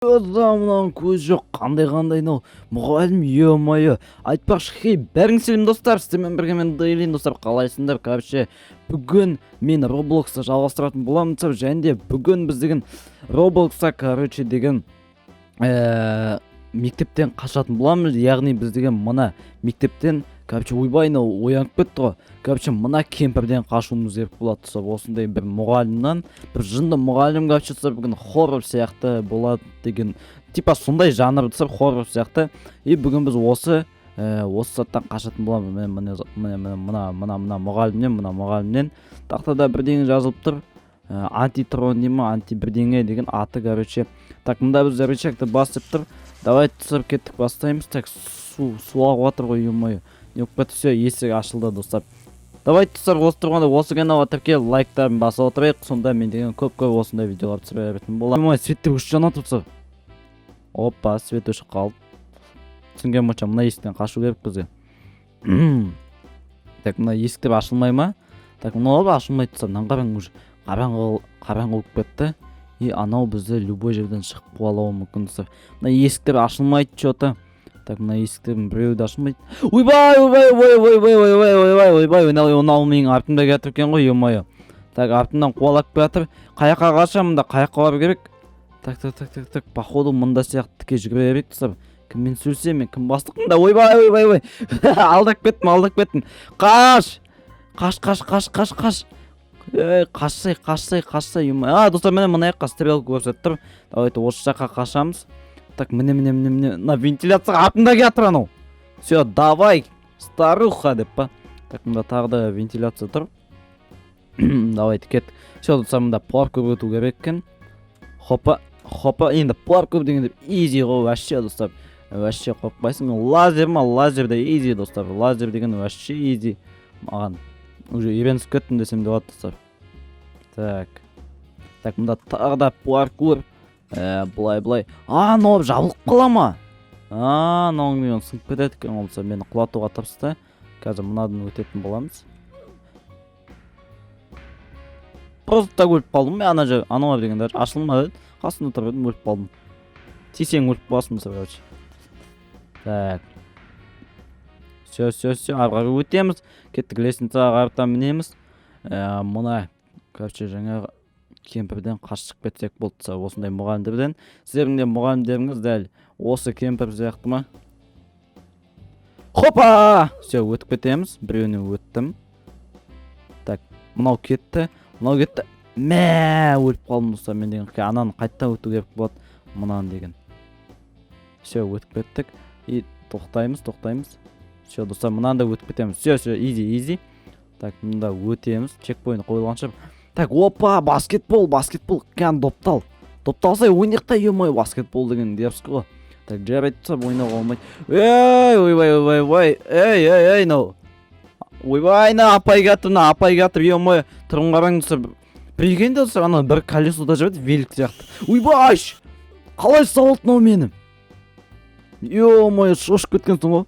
Мынаған көз жоқ, қандай мынау мұғалім, ё-моё. Айтпақшы, хей, бәріңіз сәлем достар, сіздермен бірге мен Дейлин достар, қалайсыңдар? Короче, бүгін мен Roblox'та жалғастыратын боламын, және де бүгін біз деген Roblox'та, короче, деген мектептен қашатын боламыз, яғни біз деген мына мектептен, короче, ойбай, оянып кетті ғой. Короче, мына кемпірден қашуымыз керек болады. Осындай бір мұғалімнен, бір жынды мұғалім, короче, бүгін хоррор сияқты болады деген, типа сондай жанр хоррор сияқты. И бүгін біз осы саттан қашатын боламыз. Мына мұғалімнен тақтада бірдеңе жазылып тұр. Антитрон дейма, анти бірдеңе деген аты, короче. Так, мында біз рычагты басып тұр. Давайте түсіріп кеттік, бастаймыз. Так, суағып жатыр ғой, ё-моё. Не болып все, есік ашылды достар. Давайте достар, осы тұрғанда осы каналға тіркеліп лайктарын басып отырайық. Сонда мен деген көп осындай видеолар түсіре беретін боламын. Ой, светтер өшіп жана тұрса. Опа, свет өшіп қалды. Түсінген бойынша мына есіктен қашу керек бізге. Так, мына есіктер ашылмай ма? Так, мынау ашылмай тұрса, қараң уже қараңғы болып кетті. И анау бізді любой жерден шығып қалуы мүмкін достар. Мына есіктер ашылмайды что-то. Так, мына есіктердің біреуі де ашылмайды. Ойбай, онау менің артымда кетіп екен ғой, ё-моё. Так, артымнан қуалап келатыр. Қаяққа қашамын да, қаяққа бару керек. Так, походу мында сияқты тіке жүгіре берейік достар. Кіммен сөйлесем мен, кім бастық мында? Ойбай. Алдап кеттім. Қаш. Қашсай, ё-моё. Достар, мына жаққа стрелка көрсетіп тұр. Давайте осы жаққа қашамыз. Так, міне, на вентиляцияға артында келатыр анау. Все, давай, старуха деп па. Так, мында тағы да вентиляция тұр. Давайте кеттік. Все, достар, мында паркур өту керек екен. Хопа, енді паркур дегенде изи ғой, вообще достар. Вообще қорықпайсың. Лазер да изи достар. Лазер деген вообще изи. Маған уже үйренісіп кеттім десем де болады достар. Так, мында тағы да паркур. Былай. Мынау жабылып қала ма? Мынау мен сынып кетеді екен болса, мені құлатуға тырысты. Қазір мынадан өтетін боламыз. Просто так өліп қалдым. Мен анау дегендер ашылмады. Қасында тұрып едім, өліп қалдым. Тисең өліп қаласың мысалы, короче. Так. Все, ары өтеміз. Кеттік, лестницаға қараптан мінеміз. Мына, короче, жаңағы кемпірден қашып кетсек болды. Осындай мұғалімдерден. Сіздердің де мұғалімдеріңіз дәл осы кемпір сияқты ма? Хопа! Все, өтіп кетеміз. Біреуіне өттім. Так, мынау кетті. Мә, өліп қалдым достар. Мен деген ананы қайттан өту керек болады. Мынаны деген. Все, өтіп кеттік. И тоқтаймыз. Все, достар, мынаны да өтіп кетеміз. Все, изи. Так, мында өтеміз. Чекпоинт қойылғанша. Так, опа, баскетбол, кән допталсай ойнақта, ё-моё, баскетбол деген дерскі ғой. Так, жарайды, ойнауға болмайды. Эй, нау. Ойбай, апай қатыр, ё-моё, тұрын қараңыз. Прикиньте, ана бір колесода жүреді, велик сияқты. Ойбай, қалай сауылт нау менің? Ё-моё, шошып кеткенсің ғой.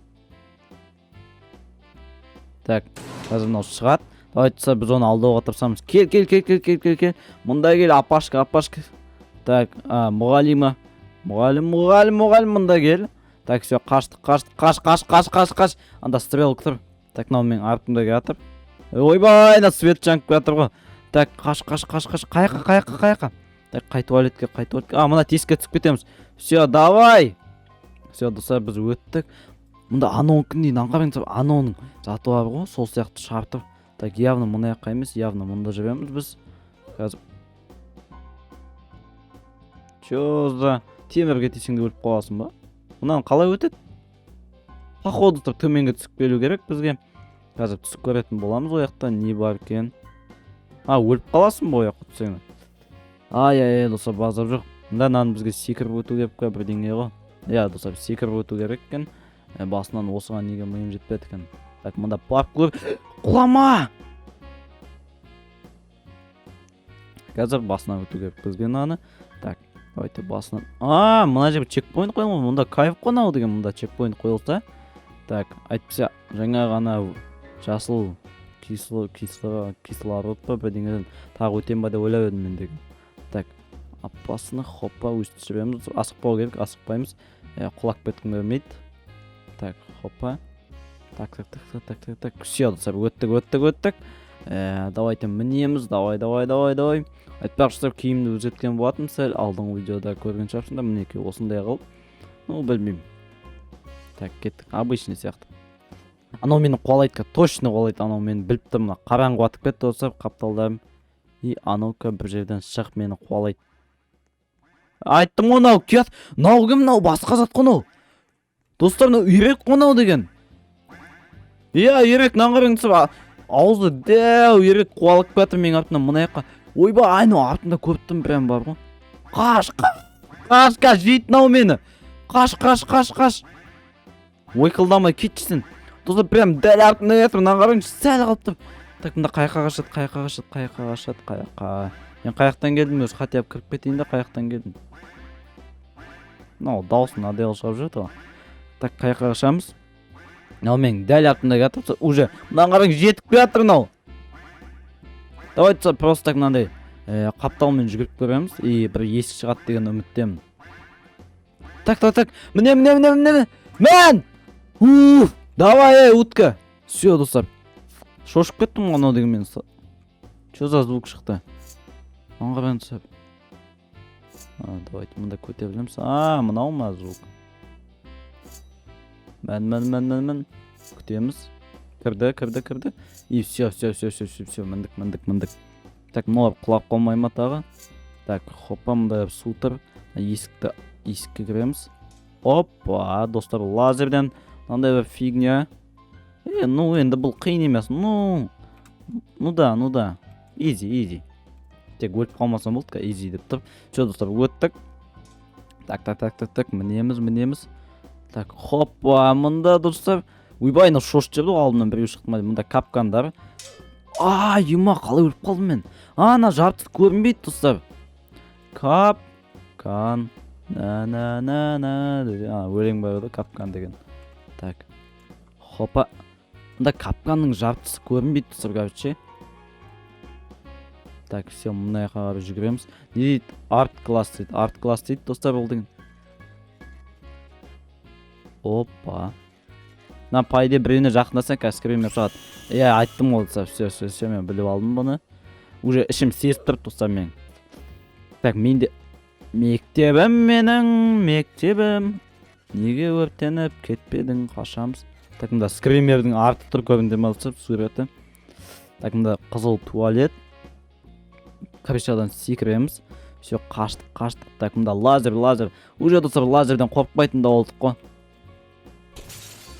Так, қазір мынау шығады. Давайте біз оны алдауға тырысамыз. Кел. Мұнда кел, апашка. Так, мұғалима. Мұғалім, мұнда кел. Так, все, қаш. Анда стрелка тұр. Так, мынау мен артымда келатыр. Ойбай, свет жанып келатыр ғой. Так, қаш. Қаяққа. Так, қай туалетке. Мына тесікке түсіп кетеміз. Все, давай. Все, достар, біз өттік. Мұнда анауынкін дейін, аңғарыңыз, анауының заты бар ғой, сол сияқты шартыр. Так, явно мына жаққа емес, явно мұнда жүреміз біз. Қазір. Чозда. Темірге тесің де өліп қаласың ба? Мұнан қалай өтеді? Походу тұр, төменге түсіп келу керек бізге. Қазір түсіп көретін боламыз ояқта, не бар екен? Өліп қаласың ба ояққа түсеңі? Ай, достар, базар жоқ. Мұндан бізге секіріп өту керек бірдеңе ғой. Достар, секіріп өту керек екен. Басынан осыған неге миым жетпеді екен. Так, мұнда паркур. Құлама! Қазір басынан өту керек бізге наны. Так, давайте басынан. Мына жер чекпоинт қойылған. Мұнда кайф қонау деген мұнда чекпоинт қойылса. Так, айтпаса, жаңа ғана жасыл кислород па бірдеңеден тағы өтем ба деп ойлап едім мен деген. Так, аппасына хоппа өстіп жібереміз. Асықпау керек, асықпаймыз. Құлап кеткім келмейді. Так, хоппа. Так. Все, достар, өттік. Давайте мінеміз. Давай. Айтпақшылар киімді өзгерткен болатын сәл алдыңғы видеода көрген шығарсыңдар. Мінеки осындай қылып. Білмеймін. Так, кеттік. Обычный сияқты. Анау мені қуалайды, точно қуалайды. Анау мені біліп тұр, мына қараңғы атып кетті достар, қапталдарым. И анау-ка бір жерден шығып мені қуалайды. Айттым онау, кет. Нау кім, нау басқа зат қонау. Достар, мынау үйрек қонау деген. Үйрек, наңғырың түсіп, аузы дәу үйрек қуалып кетті менің артынан мына жаққа. Ойбай, айну артында көптім прям бар ғой. Қаш, жейт нау мені. Қаш. Ойқылдамай кетшісін. Достар, прям дәл артында кетіп, наңғырың сәл қалып тұр. Так, мында қайқаға шат. Мен қаяқтан келдім, өз қатияп кіріп кетейін де қаяқтан келдім. Нау, даусын адел шығып жүрді. Так, қаяққа шамыз. Нау мен дәл артында кетіп, уже мынаңғарың жетіп кетір нау. Давайте просто так мынандай қапталмен жүгіріп көреміз. И бір есік шығады деген үміттемін. Так. Міне. Мен! Давай, утка. Все, достар. Шошып кеттім ғанау деген мен. Чё за звук шықты? Аңғаран түсіп. Давайте мұнда көтерілеміз. Мынау ма звук? Мән. Күтеміз. Кірді. И все. Міндік. Так, мынау құлап қалмай ма тағы? Так, хоппа, мұнда су тұр. Есікке кіреміз. Опа, достар, лазерден. Мынандай бір фигня. Енді бұл қиын емес. Ну да. Easy. Тек өліп қалмасам болды, easy деп тұр. Че, достар, өттік. Так, мінеміз. Так, хоппа, мұнда, достар. Ойбай, шошып жерді, алдымнан біреу шықтымайды. Мұнда капкандар. Ема, қалай өліп қалдым мен? Ана жартысы көрінбейді, достар. Капкан. Өлең бар еді, капкан деген. Так, хоппа. Мұнда капканның жартысы көрінбейді, достар, короче. Так, все, мұндай қарап жүгіреміз. Не дейді? Арт класс дейді, достар, ол деген. Опа. Пайде біреуіне жақындасаң, кәскірем шығады. Айттым ол, достар, все, мен біліп алдым бұны. Уже ішім сезіп тұрып, достар, мен. Так, менде мектебім менің. Неге өртеніп кетпедің, қашамыз. Так, мұнда скримердің арты тұр көрінде малысып, суреті. Так, мұнда қызыл туалет. Крышадан секіреміз. Все, қаштық. Так, мұнда лазер. Уже, достар, лазерден қорқпайтын да олдық қой.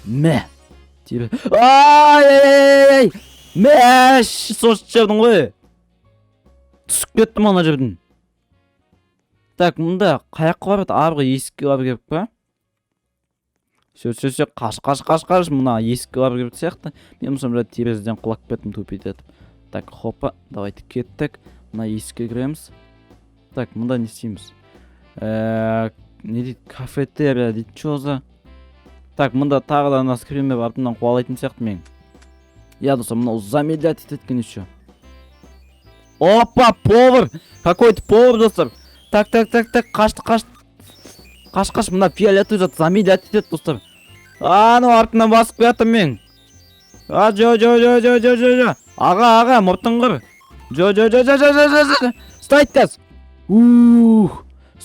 Мә! Тері. Ай! Мә! Сошып жердің ғой. Түсіп кеттім ана жердің. Так, мұнда қаяққа барып, арғы есікке барып керек па? Все, қаш. Мұна есікке барып керек сияқты. Мен мұсам жа терезеден құлап кеттім тупит етіп. Так, хоппа, давайте кеттік. Мұна есікке кіреміз. Так, мұнда не істейміз? Не дейді? Кафетерия дейді, чо за? Так, мұнда тағы да ана скример артынан қуалайтын сияқты мен. Достар, мұна замедлять еткен еще. Опа, повар! Какой-то повар, достар. Так, қашты. Қаш, мұна фиолетовый жат, замедлять етеді, достар. Артынан басып кетім мен. Жо. Аға, мұртын қыр. Жо. Стайт тәз.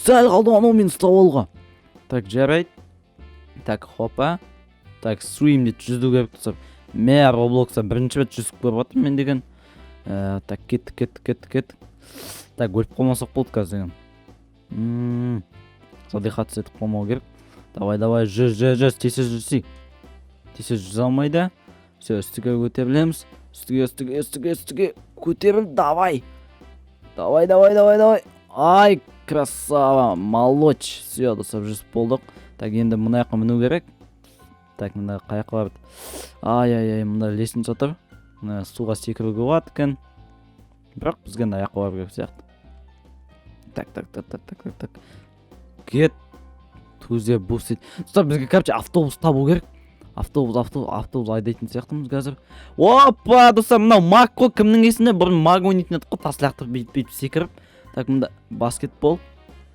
Сәл қалды анау мен ұстап олға. Так, жарайды. Так, хопа. Так, суим дейді, жүзді көріп тұрсап. Мә, Роблокса бірінші бет жүзіп көріп атым мен деген. Так, кеттік. Так, өліп қолмасақ болды қазір деген. Задихат сетіп қолмау керек. Давай, жүз, тесе жүз алмайды. Все, үстіге көтерілеміз. Үстіге көтеріл, давай. Ай, красава, молочь. Все, достар, жүз болдық. Так, енді мұна яққа міну керек. Так, мұнда қаяққа барып. Ай, мұнда лесін жатыр. Суға секіруге болады екен. Бірақ бізге аяққа барып керек сияқты. Так. Кет. Тузе бусит. Достар, бізге короче автобус табу керек. Автобус айдайтын сияқтымыз қазір. Опа, достар, мынау маг қой, кімнің есінде бұрын маг ойнайтын едік қой, тас лақтырып бүйтіп секіріп. Так, мында баскетбол.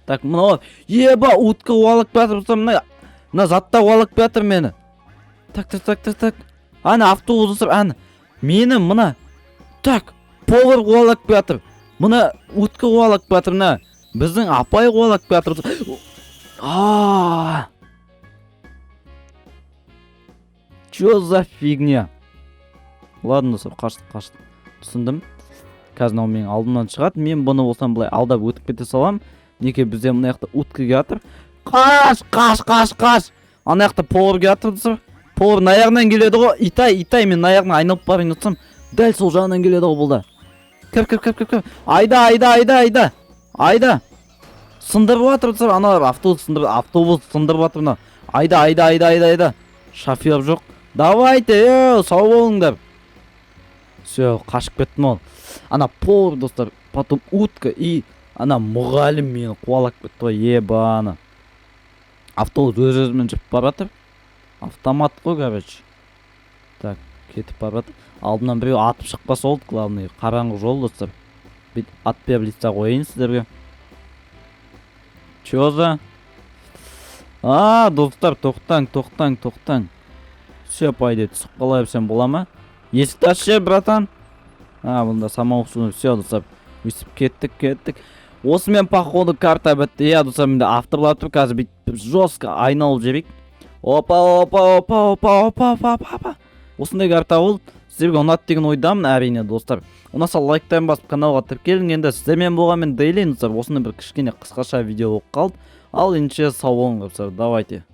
Так, мына еба утка қуалап жатыр болса, мына затта қуалап жатыр мені. Так. Ана автобус достар, ана мені мына. Так, повар қуалап жатыр. Мына утка қуалап жатыр, мына біздің апай қуалап жатыр. Чё за фигня? Ладно, достар, қаштық. Түсіндім. Қазір мынау менің алдымнан шығады. Мен бұны болсам былай алдап өтіп кете салам. Неке бізде мына жақта утка жатыр. Қаш. Ана жақта повар жатыр достар. Повар аяғынан келеді ғой. Итай мен аяғынан айналып барайын отырсам, дәл сол жағынан келеді ғой бұлда. Кір. Айда. Сындырып жатыр достар. Аналар автобус сындырып жатыр мына. Айда. Шофер жоқ. Давайте, сау болыңдар. Все, қашып кеттім ол. Ана повар достар, потом утка и ана мұғалім мені қуалап кетті ғой, ебаны. Автобус өз-өзімен жүріп бара жатыр. Автомат қой, короче. Так, кетіп бара жатыр. Алдынан біреу атып шықпаса болды, главный. Қараңғы жол достар. Бүйтіп ат беріп лица қойын сіздерге. Чё за? Достар, тоқтаң. Все, пойди, түсіп қалай берсем бола ма? Есікті ашшы, братан. Бұнда самоушыны, все, достар. Өйсіп кеттік. Осымен походу карта бітті. Достар, менде авторлар тұр, қазір бүйтіп жестко айналып жебек. Опа. Осындай карта ол. Сіздерге ұнат деген ойдамын, әрине, достар. Ұнаса лайктарын басып каналға тіркелің. Енді сіздермен болған мен дейлейін, достар. Осындай бір кішкене қысқаша видео болып қалды. Ал ендеше сау болыңдар, достар. Давайте.